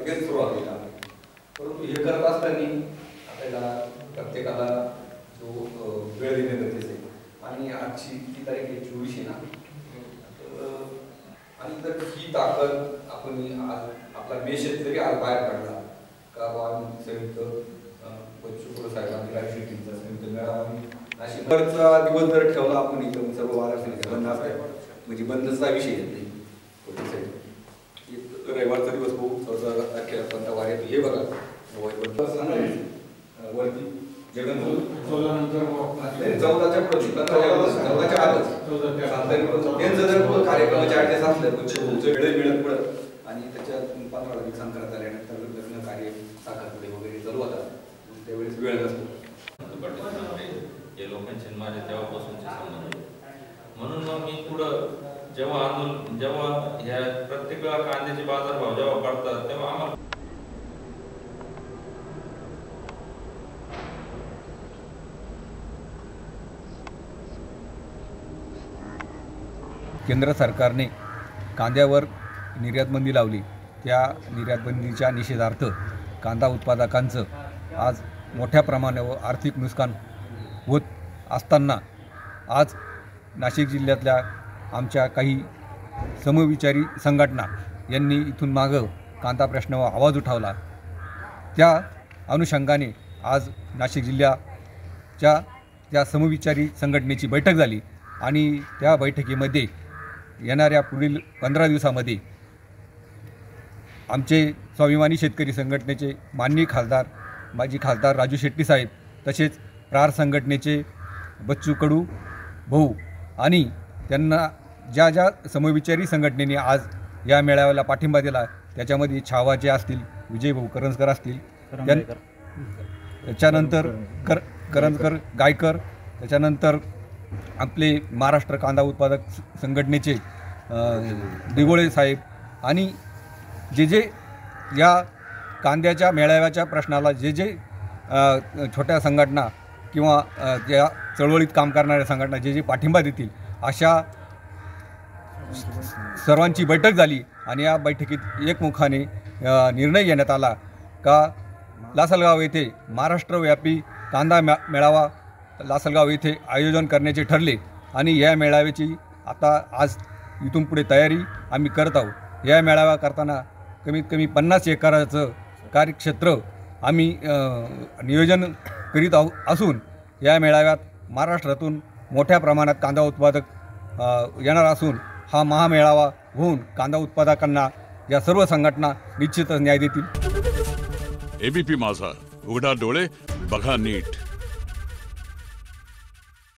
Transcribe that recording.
लगेच सुरुवात केला, परंतु हे करत असताना आपल्याला प्रत्येकाला जो वेळ देणे गरजेचं आहे. आणि आजची ती तारीख आहे 24 ना, आणि तर ही ताकद आपण आज आपला मेसेज जरी आज बाहेर काढला का बाबा संयुक्त बच्चू साहेबांनी राजशेट्टींचा संयुक्त मेळावा नाशिकचा दिवस जर ठेवला आपण इथं सर्व वाराणसी बंद असते, म्हणजे बंदचा विषय येत नाही. रविवारचा दिवस खूप 14 तारखेला 15 वार येतो. हे बघा वरती जगन 14च्या पुढे 14च्या आतच त्यांचं जर कार्यक्रमाचे ऍडजस्ट असलं वेळ मिळत पडत आणि त्याच्यात 15 दिवस संक्रांत आल्यानंतर लग्न कार्य साखरपुडे वगैरे चालू होतात, त्यावेळेस वेळ नसतो. हे लोकांचे माझे तेव्हापासूनचे संबंध, म्हणून मग मी पुढं जेव्हा ह्या प्रत्येक कांद्याचे बाजारभाव जेव्हा पडतात तेव्हा आम्हाला केंद्र सरकारने कांद्यावर निर्यातबंदी लावली. त्या निर्यातबंदीच्या निषेधार्थ कांदा उत्पादकांचं आज मोठ्या प्रमाणावर आर्थिक नुकसान होत असताना आज नाशिक जिल्ह्यातल्या आमच्या काही समविचारी संघटना यांनी इथून मागं कांदा प्रश्नावर आवाज उठवला. त्या अनुषंगाने आज नाशिक जिल्ह्याच्या त्या समविचारी संघटनेची बैठक झाली आणि त्या बैठकीमध्ये येणाऱ्या पुढील 15 दिवसामध्ये आमचे स्वाभिमानी शेतकरी संघटनेचे माननीय खासदार माजी खासदार राजू शेट्टी साहेब, तसेच प्रार संघटनेचे बच्चू कडू भाऊ आणि त्यांना ज्या ज्या समविचारी संघटनेने आज या मेळाव्याला पाठिंबा दिला त्याच्यामध्ये छावाचे असतील, विजय भाऊ करंजकर असतील, त्याच्यानंतर करंजकर गायकर, त्याच्यानंतर आपले महाराष्ट्र कांदा उत्पादक संघटनेचे दिगोळे साहेब आणि जे या कांद्याच्या मेळाव्याच्या प्रश्नाला जे छोट्या संघटना किंवा त्या चळवळीत काम करणाऱ्या संघटना जे पाठिंबा देतील अशा सर्वांची बैठक झाली. आणि या बैठकीत एकमुखाने निर्णय घेण्यात आला का लासलगाव येथे महाराष्ट्रव्यापी कांदा मेळावा लासलगाव येथे आयोजन करण्याचे ठरले. आणि या मेळाव्याची आता आज इथून पुढे तयारी आम्ही करत आहोत. या मेळावा करताना कमीत कमी 50 एकराचं कार्यक्षेत्र आम्ही नियोजन करीत असून या मेळाव्यात महाराष्ट्रातून मोठ्या प्रमाणात कांदा उत्पादक येणार असून हा महामेळावा होऊन कांदा उत्पादकांना या सर्व संघटना निश्चितच न्याय देतील. एबीपी माझा, उघडा डोळे बघा नीट.